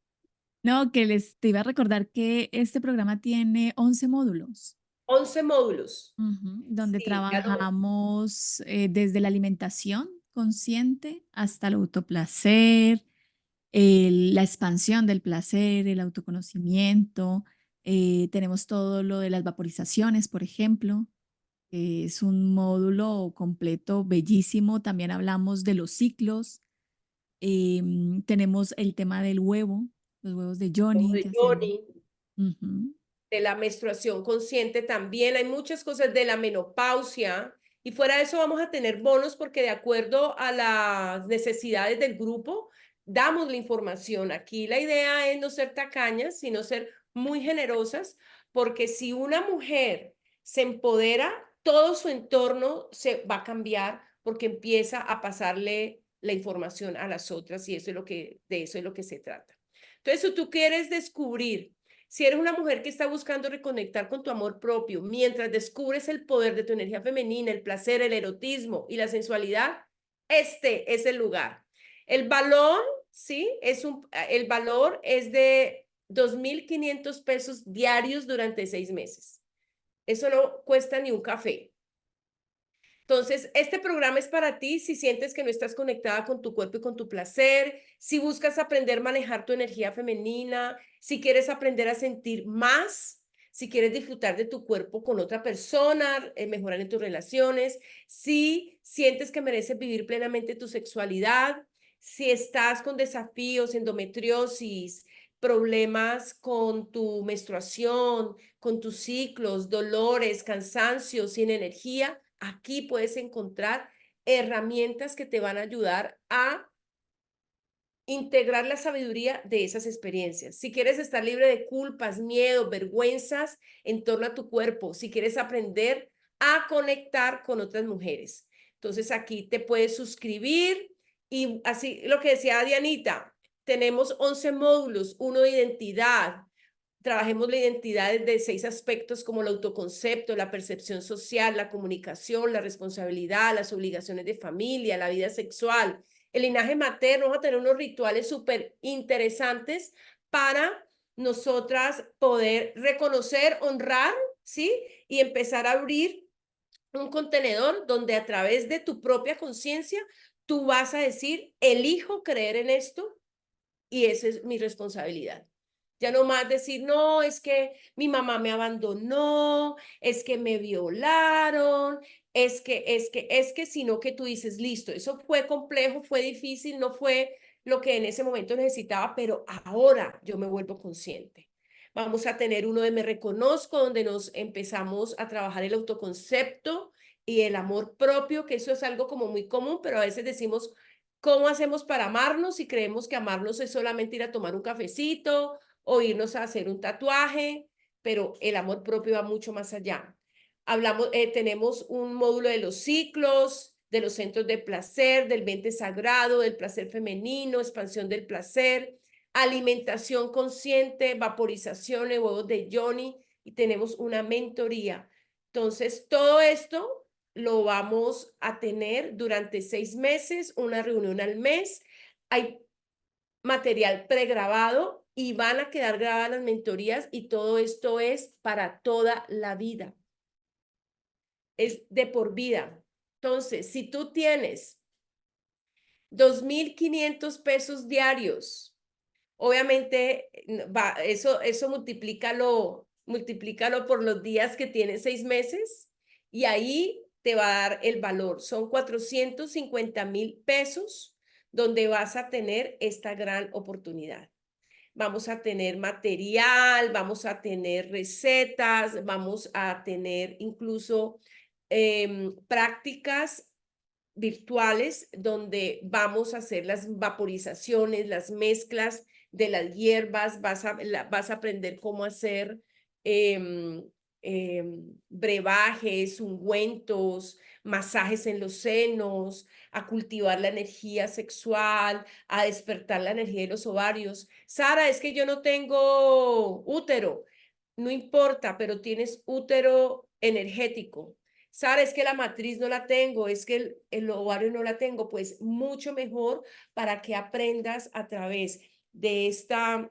No, que te iba a recordar que este programa tiene 11 módulos. 11 módulos. Ujú, donde Sí, ya lo... trabajamos desde la alimentación consciente hasta el autoplacer, la expansión del placer, el autoconocimiento. Tenemos todo lo de las vaporizaciones, por ejemplo. Es un módulo completo, bellísimo. También hablamos de los ciclos. Tenemos el tema del huevo, los huevos de Como Johnny de que hacemos. Johnny, Ujú. de la menstruación consciente también. Hay muchas cosas de la menopausia. Y fuera de eso vamos a tener bonos porque de acuerdo a las necesidades del grupo, damos la información. Aquí la idea es no ser tacañas, sino ser muy generosas, porque si una mujer se empodera, todo su entorno se va a cambiar porque empieza a pasarle la información a las otras y eso es lo que, de eso es lo que se trata. Entonces, si tú quieres descubrir si eres una mujer que está buscando reconectar con tu amor propio, mientras descubres el poder de tu energía femenina, el placer, el erotismo y la sensualidad, este es el lugar. El valor, ¿sí? El valor es de 2.500 pesos diarios durante 6 meses. Eso no cuesta ni un café. Entonces, este programa es para ti si sientes que no estás conectada con tu cuerpo y con tu placer, si buscas aprender a manejar tu energía femenina, si quieres aprender a sentir más, si quieres disfrutar de tu cuerpo con otra persona, mejorar en tus relaciones, si sientes que mereces vivir plenamente tu sexualidad, si estás con desafíos, endometriosis, problemas con tu menstruación, con tus ciclos, dolores, cansancio, sin energía, aquí puedes encontrar herramientas que te van a ayudar a integrar la sabiduría de esas experiencias. Si quieres estar libre de culpas, miedos, vergüenzas en torno a tu cuerpo, si quieres aprender a conectar con otras mujeres. Entonces aquí te puedes suscribir y así lo que decía Dianita, tenemos 11 módulos, uno de identidad, trabajemos la identidad de 6 aspectos como el autoconcepto, la percepción social, la comunicación, la responsabilidad, las obligaciones de familia, la vida sexual, el linaje materno. Vamos a tener unos rituales súper interesantes para nosotras poder reconocer, honrar, ¿sí? Y empezar a abrir un contenedor donde a través de tu propia conciencia tú vas a decir, elijo creer en esto y esa es mi responsabilidad. Ya no más decir, no, es que mi mamá me abandonó, es que me violaron, sino que tú dices, listo, eso fue complejo, fue difícil, no fue lo que en ese momento necesitaba, pero ahora yo me vuelvo consciente. Vamos a tener uno de Me Reconozco, donde nos empezamos a trabajar el autoconcepto y el amor propio, que eso es algo como muy común, pero a veces decimos, ¿cómo hacemos para amarnos? Y creemos que amarnos es solamente ir a tomar un cafecito o irnos a hacer un tatuaje, pero el amor propio va mucho más allá. Tenemos un módulo de los ciclos, de los centros de placer, del vientre sagrado, del placer femenino, expansión del placer, alimentación consciente, vaporizaciones, huevos de Johnny, y tenemos una mentoría. Entonces, todo esto lo vamos a tener durante 6 meses, una reunión al mes. Hay material pregrabado y van a quedar grabadas las mentorías y todo esto es para toda la vida. Es de por vida. Entonces, si tú tienes 2.500 pesos diarios, obviamente eso multiplícalo por los días que tienes 6 meses y ahí te va a dar el valor. Son 450.000 pesos donde vas a tener esta gran oportunidad. Vamos a tener material, vamos a tener recetas, vamos a tener incluso prácticas virtuales donde vamos a hacer las vaporizaciones, las mezclas de las hierbas, vas a aprender cómo hacer brebajes, ungüentos, masajes en los senos, a cultivar la energía sexual, a despertar la energía de los ovarios. Sara, es que yo no tengo útero. No importa, pero tienes útero energético. Sara, es que la matriz no la tengo, es que el ovario no la tengo. Pues mucho mejor para que aprendas a través de esta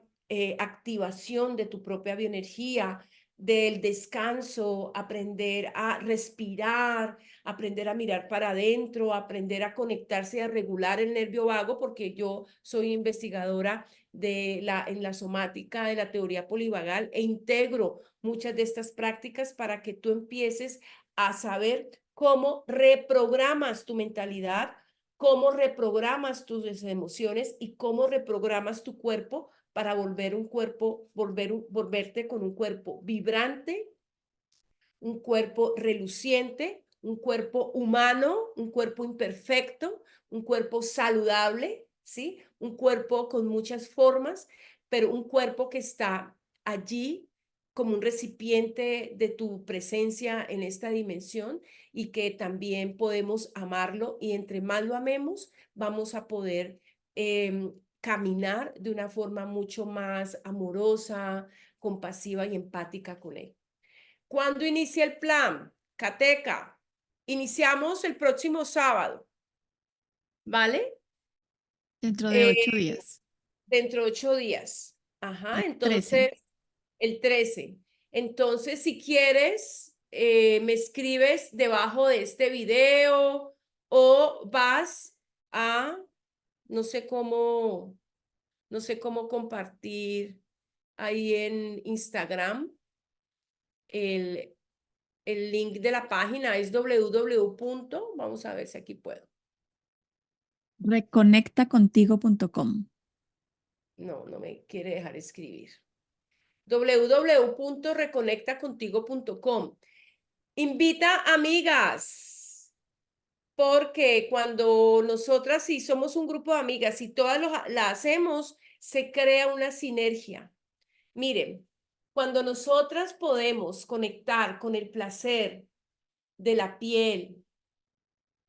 activación de tu propia bioenergía, del descanso, aprender a respirar, aprender a mirar para adentro, aprender a conectarse y a regular el nervio vago, porque yo soy investigadora en la somática de la teoría polivagal e integro muchas de estas prácticas para que tú empieces a saber cómo reprogramas tu mentalidad, cómo reprogramas tus emociones y cómo reprogramas tu cuerpo para volverte con un cuerpo vibrante, un cuerpo reluciente, un cuerpo humano, un cuerpo imperfecto, un cuerpo saludable, ¿sí? Un cuerpo con muchas formas, pero un cuerpo que está allí como un recipiente de tu presencia en esta dimensión y que también podemos amarlo y entre más lo amemos, vamos a poder caminar de una forma mucho más amorosa, compasiva y empática con él. ¿Cuándo inicia el plan? Cateca. Iniciamos el próximo sábado, ¿vale? Dentro de Eh, 8 días, dentro de 8 días. Ajá, el 13. entonces, el 13. Entonces, si quieres, me escribes debajo de este video o vas a, no sé cómo, no sé cómo compartir ahí en Instagram el, El link de la página es www. Vamos a ver si aquí puedo. Reconectacontigo.com. No, no me quiere dejar escribir. www.reconectacontigo.com. Invita amigas, porque cuando nosotras sí somos un grupo de amigas y todas la hacemos, se crea una sinergia. Miren, cuando nosotras podemos conectar con el placer de la piel,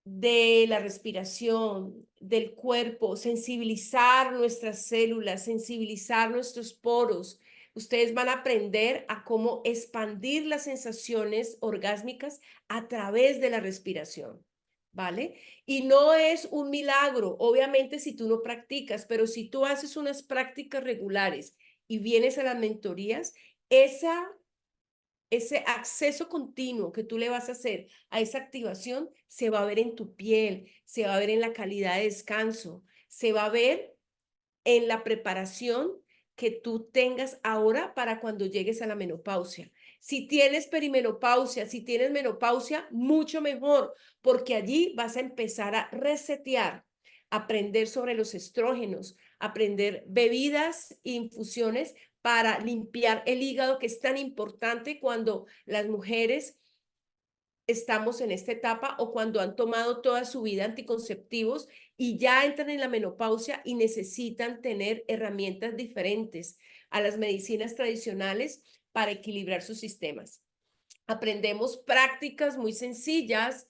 de la respiración, del cuerpo, sensibilizar nuestras células, sensibilizar nuestros poros. Ustedes van a aprender a cómo expandir las sensaciones orgásmicas a través de la respiración, ¿vale? Y no es un milagro, obviamente si tú no practicas, pero si tú haces unas prácticas regulares y vienes a las mentorías, ese acceso continuo que tú le vas a hacer a esa activación se va a ver en tu piel, se va a ver en la calidad de descanso, se va a ver en la preparación que tú tengas ahora para cuando llegues a la menopausia. Si tienes perimenopausia, si tienes menopausia, mucho mejor, porque allí vas a empezar a resetear, aprender sobre los estrógenos, aprender bebidas e infusiones para limpiar el hígado, que es tan importante cuando las mujeres estamos en esta etapa o cuando han tomado toda su vida anticonceptivos y ya entran en la menopausia y necesitan tener herramientas diferentes a las medicinas tradicionales para equilibrar sus sistemas. Aprendemos prácticas muy sencillas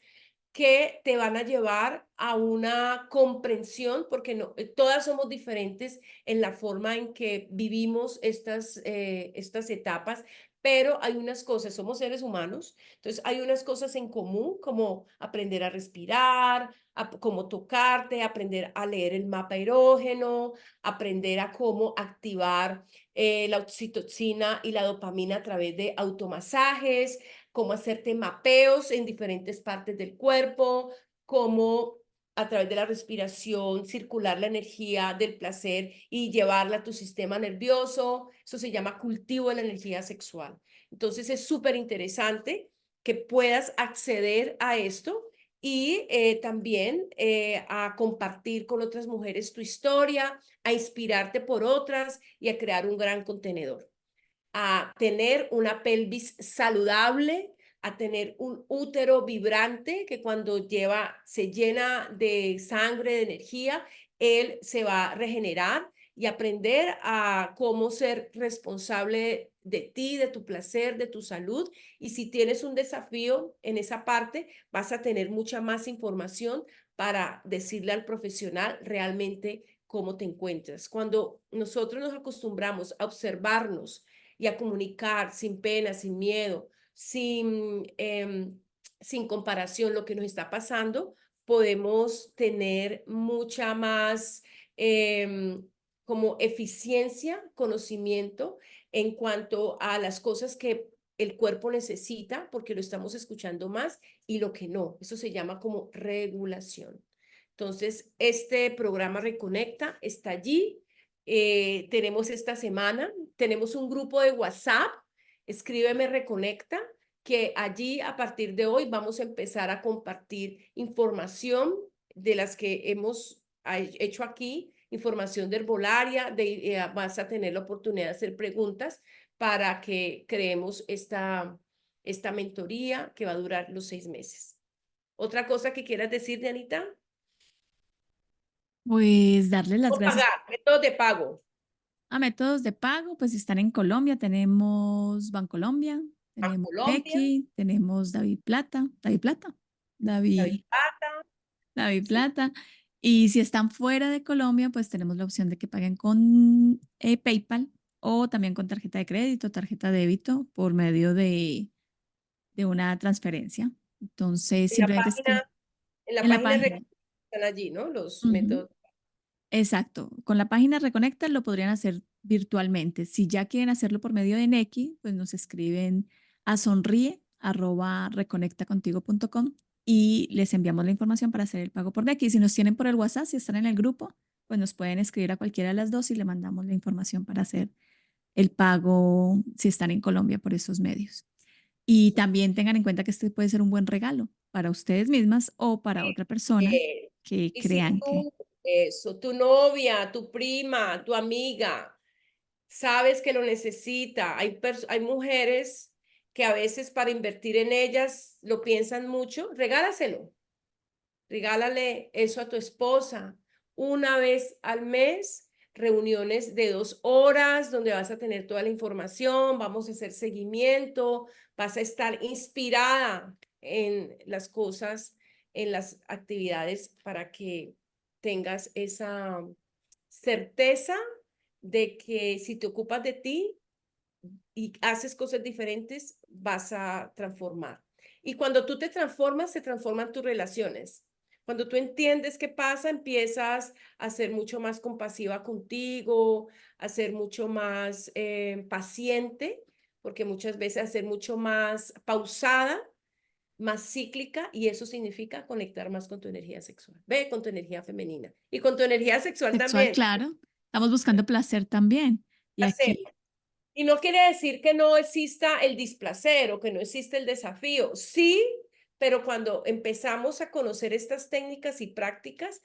que te van a llevar a una comprensión, porque no, todas somos diferentes en la forma en que vivimos estas etapas, pero hay unas cosas, somos seres humanos, entonces hay unas cosas en común, como aprender a respirar, cómo tocarte, aprender a leer el mapa erógeno, aprender a cómo activar la oxitocina y la dopamina a través de automasajes, cómo hacerte mapeos en diferentes partes del cuerpo, cómo a través de la respiración circular la energía del placer y llevarla a tu sistema nervioso. Eso se llama cultivo de la energía sexual. Entonces es súper interesante que puedas acceder a esto y también a compartir con otras mujeres tu historia, a inspirarte por otras y a crear un gran contenedor, a tener una pelvis saludable, a tener un útero vibrante que cuando se llena de sangre, de energía, él se va a regenerar y aprender a cómo ser responsable de ti, de tu placer, de tu salud. Y si tienes un desafío en esa parte, vas a tener mucha más información para decirle al profesional realmente cómo te encuentras. Cuando nosotros nos acostumbramos a observarnos y a comunicar sin pena, sin miedo, sin comparación lo que nos está pasando, podemos tener mucha más como eficiencia, conocimiento en cuanto a las cosas que el cuerpo necesita porque lo estamos escuchando más y lo que no. Eso se llama como regulación. Entonces, este programa Reconecta está allí. Tenemos esta semana, tenemos un grupo de WhatsApp, escríbeme Reconecta, que allí a partir de hoy vamos a empezar a compartir información de las que hemos hecho aquí, información de herbolaria, vas a tener la oportunidad de hacer preguntas para que creemos esta mentoría que va a durar los 6 meses. ¿Otra cosa que quieras decir, Dianita? Pues darle las O gracias pagar, métodos de pago. a métodos de pago, pues están en Colombia, tenemos Bancolombia, A tenemos Colombia, Nequi, tenemos David David, Pata, David ¿sí? Plata. Y si están fuera de Colombia, pues tenemos la opción de que paguen con PayPal o también con tarjeta de crédito, tarjeta de débito por medio de una transferencia. Entonces, En la simplemente es que página, en la en la página página. están allí, ¿no? Los Ujú. métodos. Exacto. Con la página Reconecta lo podrían hacer virtualmente. Si ya quieren hacerlo por medio de Nequi, pues nos escriben a sonríe@reconectacontigo.com y les enviamos la información para hacer el pago por Nequi. Si nos tienen por el WhatsApp, si están en el grupo, pues nos pueden escribir a cualquiera de las dos y le mandamos la información para hacer el pago si están en Colombia por esos medios. Y también tengan en cuenta que este puede ser un buen regalo para ustedes mismas o para otra persona Eh, que y si crean que. tú, eso, tu novia, tu prima, tu amiga, sabes que lo necesita, hay mujeres que a veces para invertir en ellas lo piensan mucho, regálaselo. Regálale eso a tu esposa. Una vez al mes, reuniones de 2 horas donde vas a tener toda la información, vamos a hacer seguimiento, vas a estar inspirada en las cosas, en las actividades para que tengas esa certeza de que si te ocupas de ti y haces cosas diferentes, vas a transformar. Y cuando tú te transformas, se transforman tus relaciones. Cuando tú entiendes qué pasa, empiezas a ser mucho más compasiva contigo, a ser mucho más paciente, porque muchas veces a ser mucho más pausada, más cíclica, y eso significa conectar más con tu energía sexual. Ve, con tu energía femenina y con tu energía sexual Sexual, también. claro. Estamos buscando placer también. Y Hacer. aquí, Y no quiere decir que no exista el displacer o que no exista el desafío. Sí, pero cuando empezamos a conocer estas técnicas y prácticas,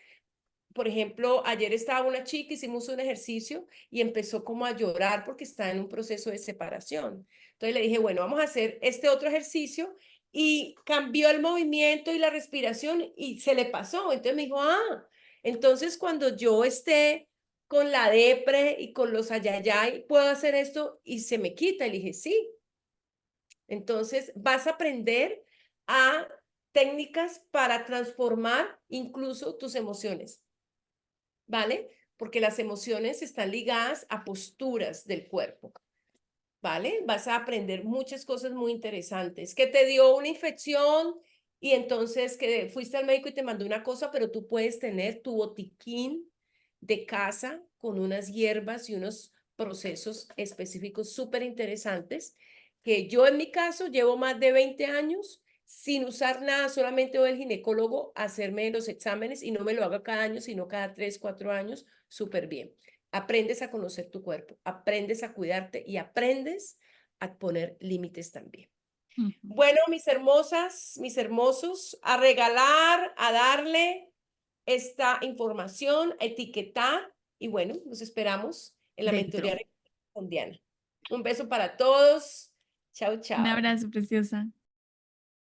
por ejemplo, ayer estaba una chica, hicimos un ejercicio y empezó como a llorar porque está en un proceso de separación. Entonces le dije, bueno, vamos a hacer este otro ejercicio y cambió el movimiento y la respiración y se le pasó. Entonces me dijo, entonces cuando yo esté con la depre y con los ayayay, puedo hacer esto y se me quita. Y le dije, sí. Entonces vas a aprender a técnicas para transformar incluso tus emociones. ¿Vale? Porque las emociones están ligadas a posturas del cuerpo, ¿vale? Vas a aprender muchas cosas muy interesantes. Que te dio una infección y entonces que fuiste al médico y te mandó una cosa, pero tú puedes tener tu botiquín de casa con unas hierbas y unos procesos específicos súper interesantes que yo en mi caso llevo más de 20 años sin usar nada, solamente voy al ginecólogo a hacerme los exámenes y no me lo hago cada año, sino cada 3, 4 años, súper bien. Aprendes a conocer tu cuerpo, aprendes a cuidarte y aprendes a poner límites también. ujú, Bueno, mis hermosas, mis hermosos, a regalar, a darle esta información, a etiquetar y bueno, nos esperamos en la dentro. mentoría con Diana. Un beso para todos. Chao, Un chao. abrazo, preciosa.